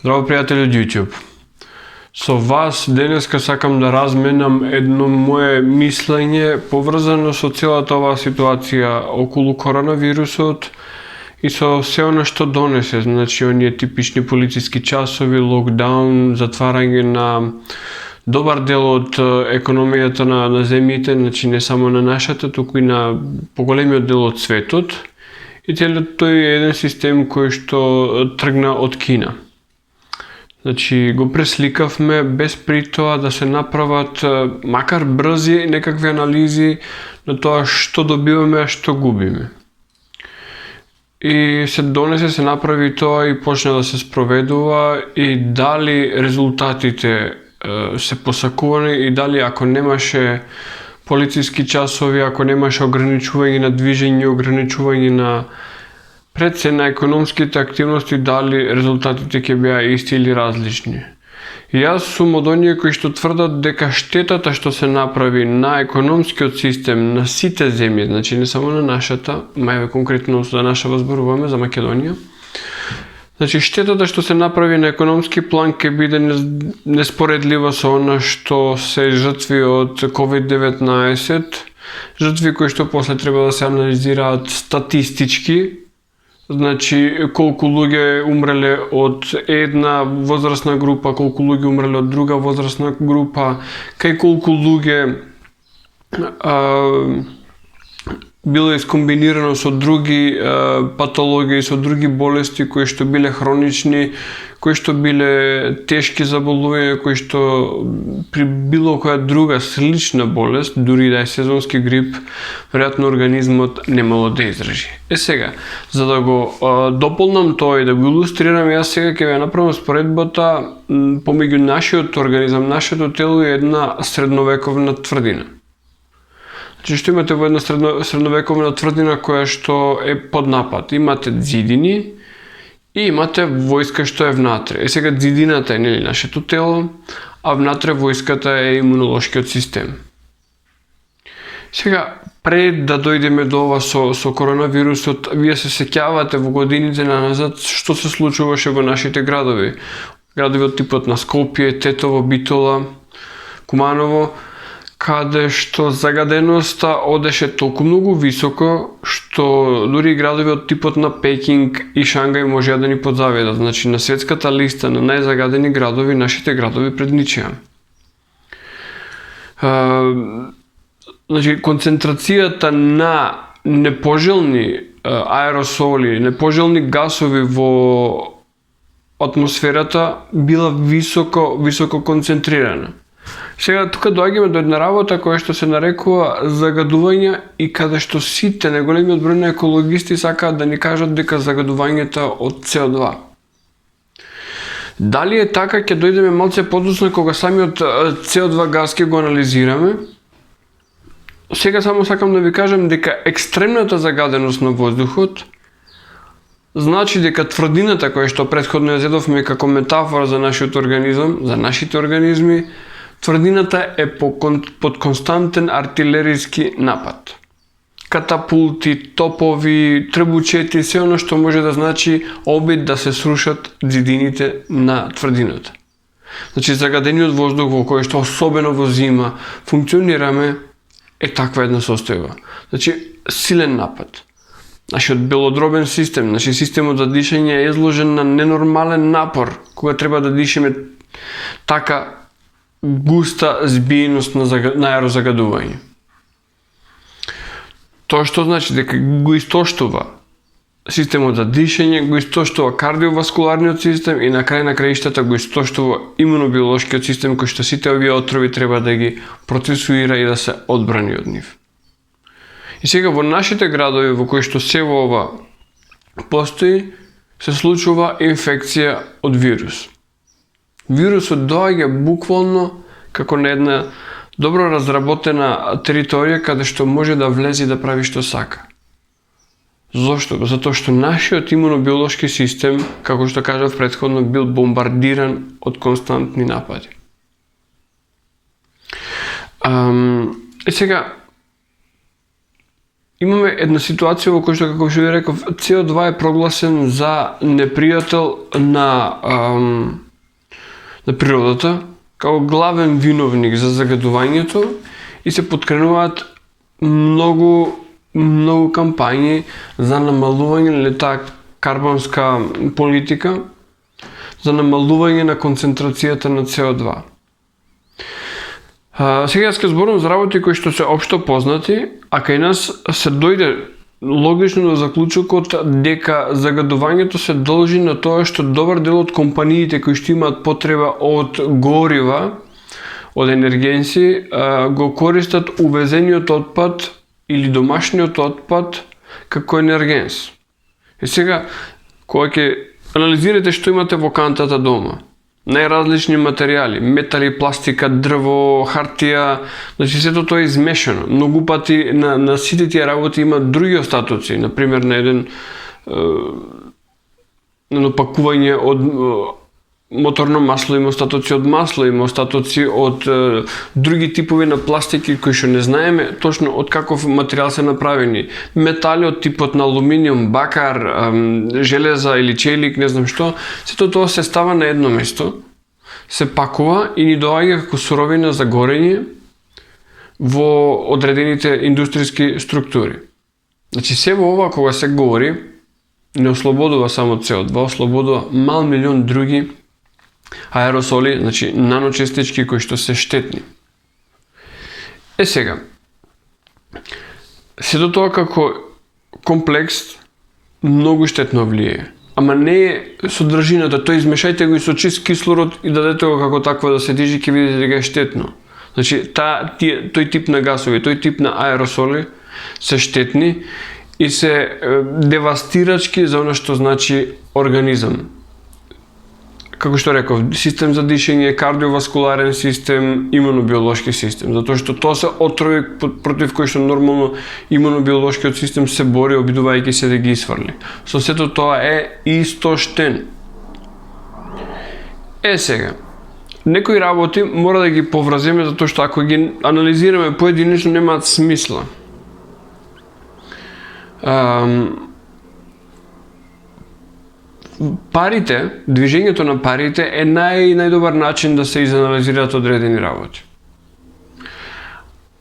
Здраво, пријатели од YouTube. Со вас денеска сакам да разменам едно мое мислење поврзано со целата оваа ситуација околу коронавирусот и со се она што донесе, значи оние типични полициски часови, локдаун, затварање на добар дел од економијата на земјите, значи не само на нашата, туку и на поголемиот дел од светот. И целиот тој е еден систем кој што тргна од Кина. Значи, го пресликавме без при тоа да се направат макар брзи некакви анализи на тоа што добиваме, а што губиме. И се донесе, се направи тоа и почна да се спроведува и дали резултатите се посакувани и дали ако немаше полициски часови, ако немаше ограничување на движење, ограничување на пред се на економските активности, дали резултатите ќе беа исти или различни. И јас сум од оние кои што тврдат дека штетата што се направи на економскиот систем на сите земји, значи не само на нашата, мајве конкретно за наша возборуваме, за Македонија, значи штетата што се направи на економски план ќе биде неспоредлива со она што се жртви од COVID-19, жртви кои што после треба да се анализираат статистички, значи колку луѓе умреле од една возрастна група, колку луѓе умреле од друга возрастна група, кај колку луѓе било искомбинирано со други патологии, со други болести кои што биле хронични, кои што биле тешки заболувања, кои што при било која друга слична болест, дури да е сезонски грип, веројатно организмот немало да издржи. Сега, за да го дополнам тоа и да го илустрирам, јас сега ќе ве направам споредбата помеѓу нашиот организам, нашето тело и една средновековна тврдина. Значи што имате во една средновековна тврдина која што е под напад. Имате ѕидини и имате војска што е внатре. Сега ѕидината е нели нашето тело, а внатре војската е имунолошкиот систем. Сега, пред да дојдеме до ова со коронавирусот, вие се сеќавате во годините назад што се случуваше во нашите градови. Градови од типот на Скопје, Тетово, Битола, Куманово, каде што загаденоста одеше толку многу високо, што дури градови од типот на Пекинг и Шангај можеа да ни подзаведат. Значи, на светската листа на најзагадени градови, нашите градови предничеа. Значи, концентрацијата на непожелни аеросоли, непожелни гасови во атмосферата била високо концентрирана. Сега тука доаѓаме до една работа која што се нарекува загадување и каде што сите најголемиот број на екологисти сакаат да ни кажат дека загадувањето од CO2. Дали е така, ќе дојдеме малце подоцна кога самиот CO2 газ ќе го анализираме. Сега само сакам да ви кажам дека екстремната загаденост на воздухот значи дека тврдината која што претходно ја зедовме како метафора за нашиот организам, за нашите организми, тврдината е под константен артилериски напад. Катапулти, топови, трбучети, се оно што може да значи обид да се срушат ѕидините на тврдината. Значи, загадениот воздух во кој што особено во зима функционираме е таква една состојба. Значи, силен напад. Нашиот белодробен систем, значи системот за дишење е изложен на ненормален напор кога треба да дишеме така густа збиеност на аерозагадување. Тоа што значи дека го истоштува системот за дишење, го истоштува кардиоваскуларниот систем и на крај на краиштата го истоштува имунобиолошкиот систем кој што сите овие отрови треба да ги процесуира и да се одбрани од нив. И сега во нашите градови во кои што се во ова постои, се случува инфекција од вирус. Вирусот доаѓа буквално како на една добро разработена територија каде што може да влезе и да прави што сака. Зошто? Затоа што нашиот имунобиолошки систем, како што кажав претходно, бил бомбардиран од константни напади. И сега, имаме една ситуација во која што, како што ви реков, CO2 е прогласен за непријател на природата, како главен виновник за загадувањето, и се подкренуваат многу кампањи за намалување на таа карбонска политика, за намалување на концентрацијата на CO2. Сега ќе зборам за работи кои што се општо познати, а кај нас се дојде логично до заклучокот дека загадувањето се должи на тоа што добар дел од компаниите кои што имаат потреба од горива, од енергенси, го користат увезениот отпад или домашниот отпад како енергенс. И сега, кога ќе анализирате што имате во кантата дома, најразлични материјали, метали, пластика, дрво, хартија, значи сето тоа е измешано. Многу пати на сите тие работи има други остатоци, например на едно пакување од моторно масло има остатоци од масло, има остатоци од други типови на пластики кои што не знаеме точно од каков материјал се направени. Метали од типот на алуминиум, бакар, железа или челик, не знам што, сето тоа се става на едно место, се пакува и ни доаѓа како суровина за горење во одредените индустријски структури. Значи се во ова кога се гори, не ослободува само CO2, ослободува мал милион други аеросоли, значи наночестички кои што се штетни. Сега, сето тоа како комплекс многу штетно влијае. Ама не е содржината, тој измешајте го и со чист кислород и дадете го како такво да се движи, ќе видите дека е штетно. Значи, тој тип на гасови, тој тип на аеросоли се штетни и се девастирачки за она што значи организам. Како што реков, систем за дишење, кардиоваскуларен систем, имунобиолошки систем, затоа што тоа се отрови против кои што нормално имунобиолошкиот систем се бори, обидувајќи се да ги исфрли. Со сето тоа е истоштен. Сега, некои работи мора да ги повраземе затоа што ако ги анализираме поединечно немаат смисла. Парите, движењето на парите е најдобар начин да се изанализираат одредени работи.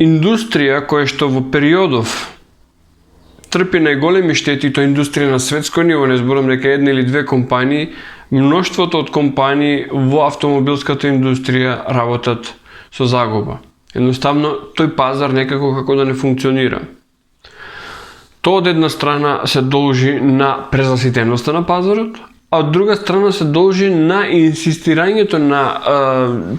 Индустрија која што во периодов трпи најголеми штети, тоа индустрија на светско ниво, не зборам дека една или две компании, мноштвото од компании во автомобилската индустрија работат со загуба. Едноставно, тој пазар некако како да не функционира. Тоа од една страна се должи на презаситеноста на пазарот, а од друга страна се должи на инсистирањето на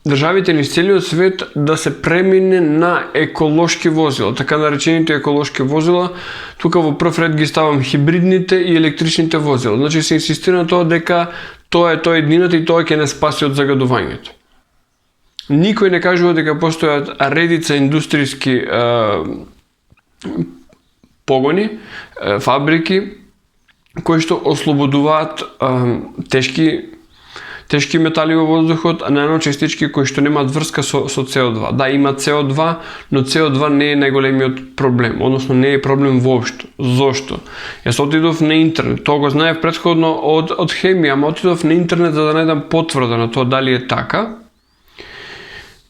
државите низ целиот свет да се премине на еколошки возила, така наречените еколошки возила. Тука во прв ред ги ставам хибридните и електричните возила. Значи се инсистира на тоа дека тоа е едината и тоа ќе не спаси од загадувањето. Никој не кажува дека постојат редица индустријски погони, фабрики, кои што ослободуваат тешки метали во воздухот, а наночестички кои што немаат врска со CO2. Да, има CO2, но CO2 не е најголемиот проблем, односно не е проблем воопшто. Зошто? Јас отидов на интернет, тоа го знаев претходно од хемија, ама отидов на интернет за да најдам потврда на тоа дали е така.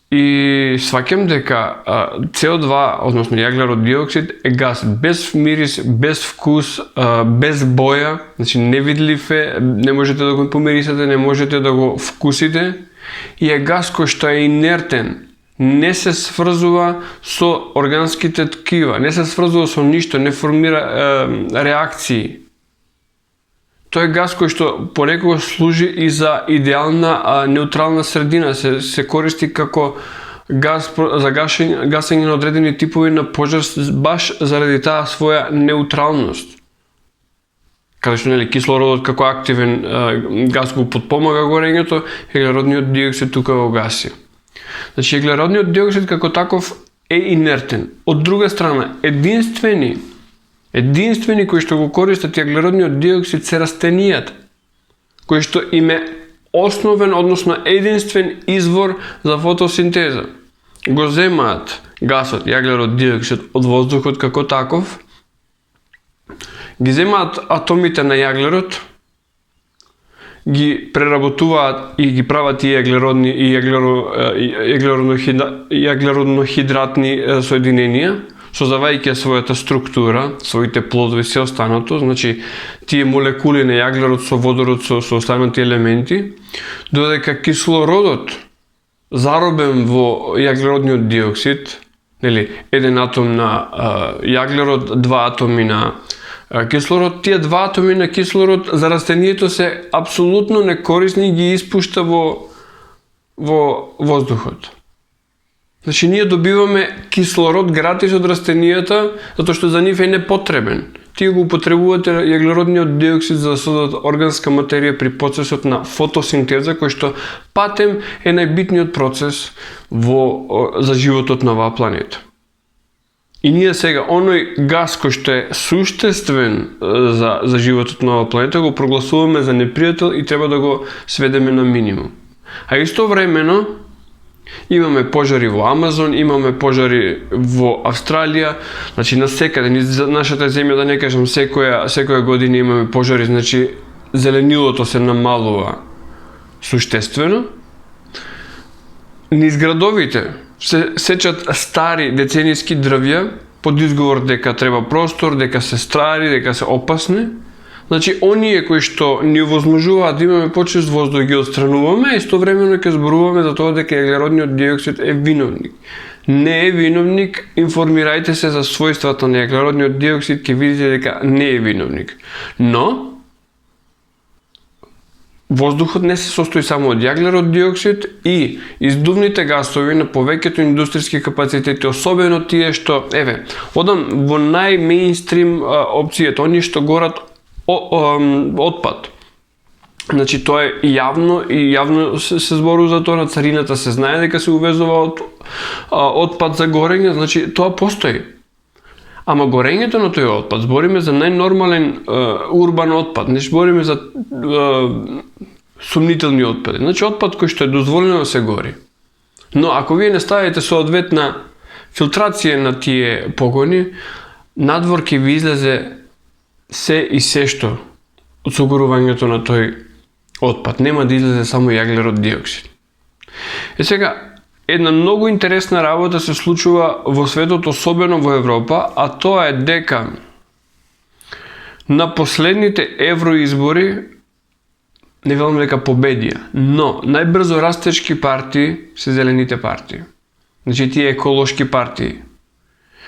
И сваќам дека CO2, односно јаглерод диоксид, е газ без мирис, без вкус, без боја, значи невидлив е, не можете да го помирисате, не можете да го вкусите, и е газ кој што е инертен, не се сврзува со органските ткива, не се сврзува со ништо, не формира реакции. Тој е газ кој што понекогаш служи и за идеална неутрална средина, се користи како газ за гасење на одредени типови на пожар баш заради таа своја неутралност. Каде што кислородот како активен газ го потпомага горењето, еглеродниот диоксид тука го гаси. Значи еглеродниот диоксид како таков е инертен. Од друга страна, единствени кои што го користат еглеродниот диоксид се растенијата, кои што им е основен, односно единствен извор за фотосинтеза. Го земаат гасот, јаглерод диоксид од воздухот како таков, ги земаат атомите на јаглерод, ги преработуваат и ги прават и јаглеродни и јаглеродно-хидратни соединенија, создавајќи својата структура, своите плодови, се останато, значи тие молекули на јаглерод со водород со останати елементи, додека кислородот заробен во јаглеродниот диоксид, нели, еден атом на јаглерод, два атоми на кислород, тие два атоми на кислород за растението се апсолутно некорисни и ги испушта во воздухот. Значи, ние добиваме кислород гратис од растенијата, затоа што за нив е непотребен. Тие го употребувате јаглеродниот диоксид за да создадат органска материја при процесот на фотосинтеза, кој што патем е најбитниот процес за животот на оваа планета. И ние сега, оној газ кој што е суштествен за животот на оваа планета, го прогласуваме за непријател и треба да го сведеме на минимум. А истовремено, имаме пожари во Амазон, имаме пожари во Австралија, значи насекаде, низ нашата земја, да не кажам, секоја година имаме пожари, значи зеленилото се намалува суштествено. Низ градовите се сечат стари деценијски дрвја под изговор дека треба простор, дека се стари, дека се опасни. Значи, оние кои што ни овозможуваат да имаме почист воздух ги отстрануваме, а истовремено ќе зборуваме за тоа дека јаглеродниот диоксид е виновник. Не е виновник, информирајте се за својствата на јаглеродниот диоксид, ќе видите дека не е виновник. Но, воздухот не се состои само од јаглерод диоксид и издувните гасови на повеќето индустријски капацитети, особено тие што, одам во најмеинстрим опцијата, оние што горат отпад. Значи, тоа е јавно се зборува за тоа, на царината се знае дека се увезува отпад за горење, значи тоа постои. Ама горењето на тој отпад, збориме за најнормален урбан отпад, не збориме за сумнителни отпади. Значи, отпад кој што е дозволено да се гори. Но ако вие не ставите соодветна филтрација на тие погони, надвор ќе ви излезе се и се што од согорувањето на тој отпад. Нема да излезе само јаглерод диоксид. Сега, една многу интересна работа се случува во светот, особено во Европа, а тоа е дека на последните евроизбори, не велам дека победија, но најбрзо растечки партии се зелените партии. Значи, тие еколошки партии,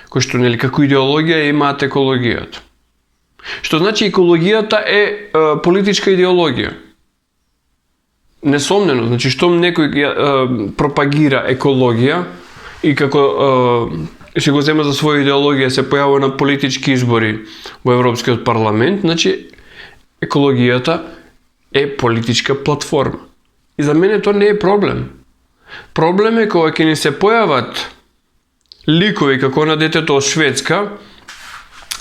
кои што, нели, како идеологија имаат екологијата. Што значи екологијата е политичка идеологија. Несомнено, значи штом некој пропагира екологија и како се го зема за своја идеологија, се појавува на политички избори во Европскиот парламент, значи екологијата е политичка платформа. И за мене тоа не е проблем. Проблем е кога ќе ни се појават ликови како на детето од Шведска.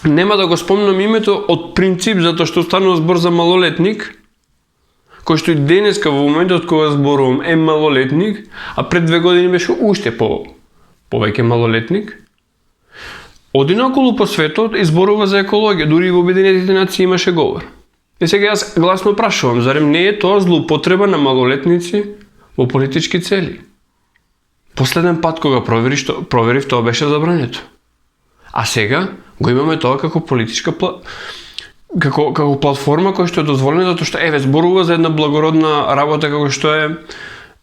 Нема да го спомнам името од принцип, затоа што станува збор за малолетник, кој што и денеска во моментот кога зборувам е малолетник, а пред 2 години беше уште повеќе малолетник. Оди наоколу по светот и зборува за екологија, дури и во Обединетите нации имаше говор. И сега јас гласно прашувам, зарем не е тоа злоупотреба на малолетници во политички цели? Последен пат кога проверив, тоа беше забрането. А сега го имаме тоа како политичка како платформа која што е дозволена, затоа што зборува за една благородна работа како што е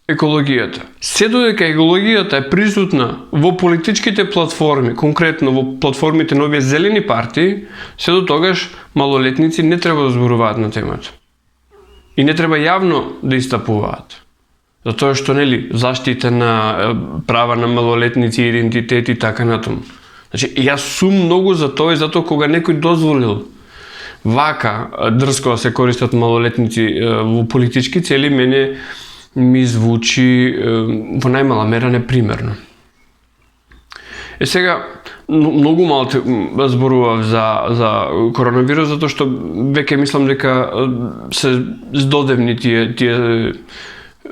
екологијата. Се додека екологијата е присутна во политичките платформи, конкретно во платформите на овие зелени партии, се до тогаш малолетници не треба да зборуваат на темата. И не треба јавно да истапуваат. Затоа што, нели, заштита на права на малолетници, идентитет и така натаму. Значи, јас сум многу за тоа и затоа кога некој дозволил вака дрско да се користат малолетници во политички цели, мене ми звучи во најмала мера непримерно. Сега, многу малку зборував за коронавирус, затоа што веќе мислам дека се здодевни тие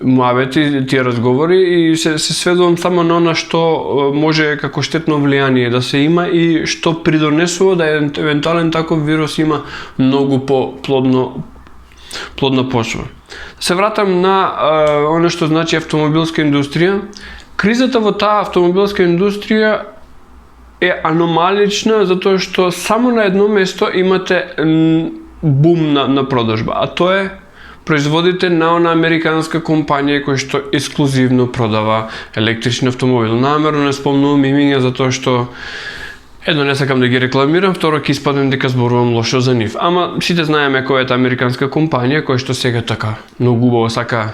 муабети, тие разговори и се сведувам само на она што може како штетно влијание да се има и што придонесува да евентуален таков вирус има многу плодна почва. Се вратам на оно што значи автомобилска индустрија. Кризата во таа автомобилска индустрија е аномалична затоа што само на едно место имате бум на продажба, а тоа е производите на она американска компанија која што ексклузивно продава електрични автомобили. Намерно не спомнувам имиња затоа што едно не сакам да ги рекламирам, второ ќе испаднем дека зборувам лошо за нив. Ама сите знаеме која е таа американска компанија која што сега така многу убаво сака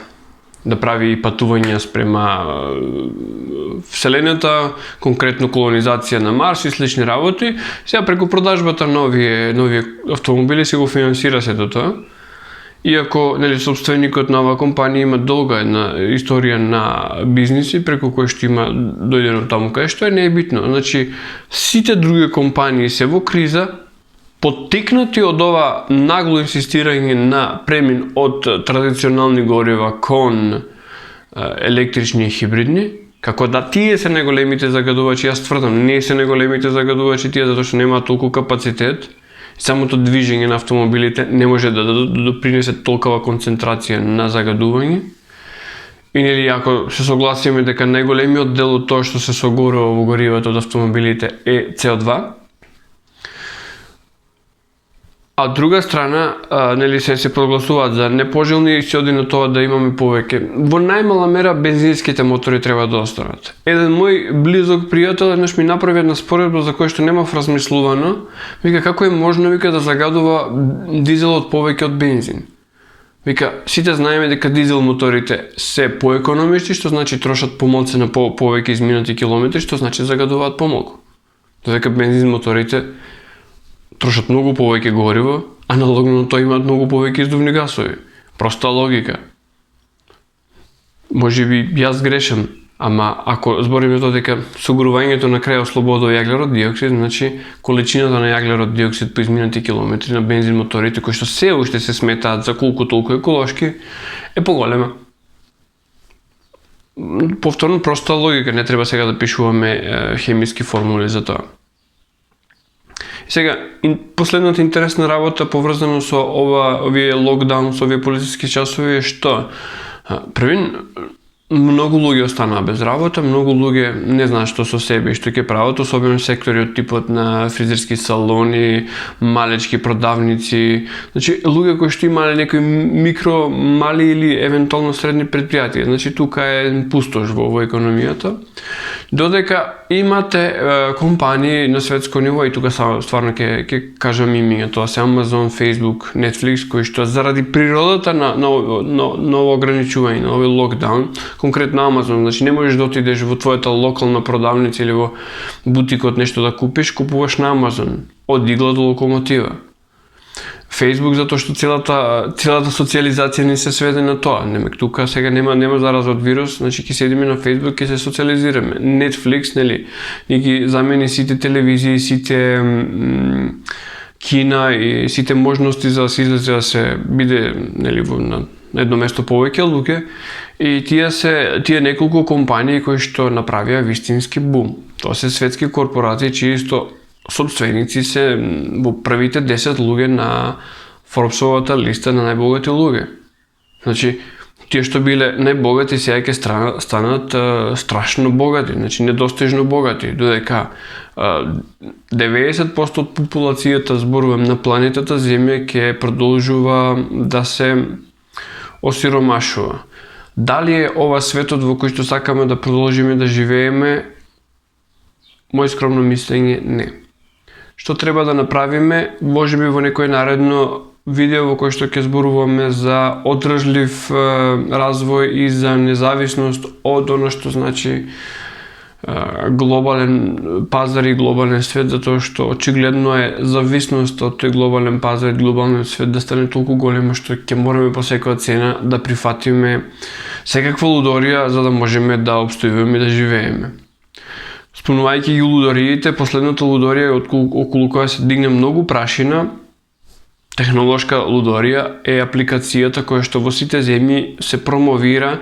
да прави патувања спрема Вселената, конкретно колонизација на Марс и слични работи. Сега преку продажбата на овие автомобили се го финансира сето тоа. Иако собственикот на оваа компанија има долга една историја на бизниси преку кој што има дојдено таму кај што не е битно. Значи сите други компании се во криза, поттикнати од ова нагло инсистирање на премин од традиционални горива кон електрични и хибридни, како да тие се најголемите загадувачи. Јас тврдам, не се најголемите загадувачи тие затоа што немаат толку капацитет. Самото движење на автомобилите не може да допринесе толкова концентрација на загадување. И ако се согласиме дека најголемиот дел од тоа што се согорува во горивото од автомобилите е CO2, а од друга страна, се прогласуваат за непожелни и се оди на тоа да имаме повеќе. Во најмала мера бензинските мотори треба да останат. Еден мој близок пријател еднаш ми направи една споредба за која што немав размислувано. Вика, како е можно, вика, да загадува дизелот повеќе од бензин? Вика, сите знаеме дека дизел моторите се поекономични, што значи трошат помалку на повеќе изминати километри, што значи загадуваат помалку. Додека бензин моторите трошат многу повеќе гориво, аналогно на тоа имаат многу повеќе издувни гасови. Проста логика. Може би јас грешам, ама ако збориме тоа дека согорувањето на крај ослободува јаглерод диоксид, значи количината на јаглерод диоксид по изминати километри на бензин моторите кои што се уште се сметаат за колку толку еколошки е поголема. Повторно, проста логика, не треба сега да пишуваме хемиски формули за тоа. Сега, последната интересна работа поврзана со овие локдаун, со овие полициски часови е што првин многу луѓе останаа без работа, многу луѓе не знаат што со себе и што ќе прават, особено сектори од типот на фризерски салони, малечки продавници, значи луѓе кои што имале некои микро, мали или евентуално средни предпријатија. Значи тука е пустош во економијата. Додека имате компании на светско ниво и тука стварно ќе кажам имиња, тоа се Amazon, Facebook, Netflix, кои што заради природата на ово ограничување, на овој локдаун, конкретно Amazon, значи не можеш да отидеш во твојата локална продавница или во бутикот нешто да купиш, купуваш на Amazon, од игла до локомотива. Facebook затоа што целата социализација не се сведе на тоа. Тука сега нема зараза од вирус, значи ќе седиме на Facebook, ќе се социализираме. Netflix, ни ги замени сите телевизии, сите кина и сите можности за да се излезе да се биде на едно место повеќе луѓе. И тие неколку компании кои што направија вистински бум. Тоа се светски корпорации чии исто собственици се во првите 10 луѓе на Форбсовата листа на најбогати луѓе. Значи, тие што биле најбогати сега ќе станат страшно богати, значи недостижно богати, додека 90% од популацијата, зборувам, на планетата Земја ќе продолжува да се осиромашува. Дали е ова светот во кој што сакаме да продолжиме да живееме? Мој скромно мислење, не. Што треба да направиме? Можеби во некој наредно видео во кој што ќе зборуваме за одржлив развој и за независност од оно што значи глобален пазар и глобален свет, затоа што очигледно е зависност од тој глобален пазар и глобален свет да стане толку голема што ќе мораме по секоја цена да прифатиме секаква лудорија за да можеме да опстојуваме и да живееме. Спомнувајќи ги лудориите, последната лудорија околу која се дигне многу прашина технолошка лудорија е апликацијата која што во сите земји се промовира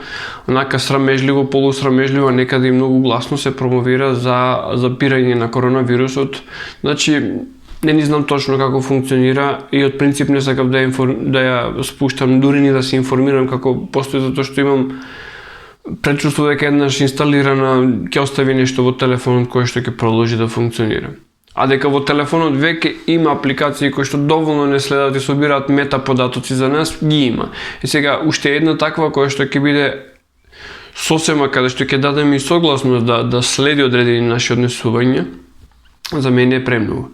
онака срамежливо, полусрамежливо, некаде и многу гласно се промовира за запирање на коронавирусот. Значи, не знам точно како функционира и од принцип не сакам да ја спуштам, дури ни да се информирам како постои, затоа што имам предчувство дека еднаш инсталирана ќе остави нешто во телефонот кое што ќе продолжи да функционира. А дека во телефонот веќе има апликации кои што доволно не следат и собираат метаподатоци за нас, ги има. И сега уште една таква која што ќе биде сосема каде што ќе дадеме и согласност да следи одредени наши однесувања, за мене е премногу.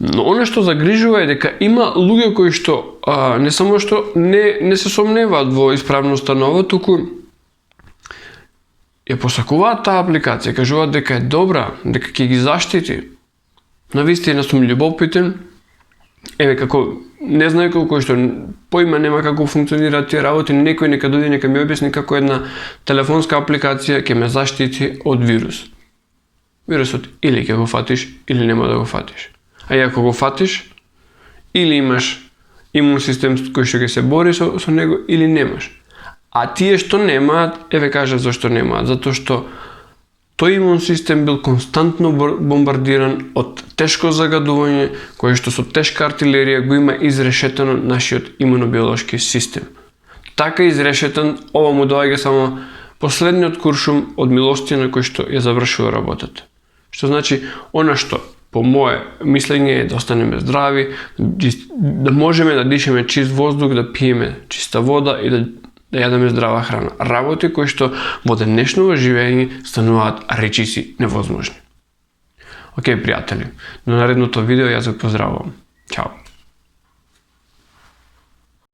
Но она што загрижува е дека има луѓе кои што не само што не се сомневаат во исправноста на ова, туку ја посакуваат таа апликација, кажуваат дека е добра, дека ќе ги заштити. Навистина сум љубопитен, еве како не знае кој што поима нема како функционираат тие работи, некој нека дојде нека ми објасни како една телефонска апликација ќе ме заштити од вирус. Вирусот или ќе го фатиш или нема да го фатиш. А и ако го фатиш, или имаш имун систем кој што ќе се бори со него, или немаш. А тие што немаат, еве кажав зашто немаат, затоа што тој имун систем бил константно бомбардиран од тешко загадување, кое што со тешка артилерија го има изрешетено нашиот имунобиолошки систем. Така изрешетен, ова му доаѓа само последниот куршум од милостина кој што ја завршува работата. Што значи, она што по мое мислење е да останеме здрави, да можеме да дишеме чист воздух, да пиеме чиста вода и да јадеме здрава храна. Работи кои што во денешното живење стануваат речиси невозможни. Океј, пријатели, на наредното видео јас го поздравувам. Чао!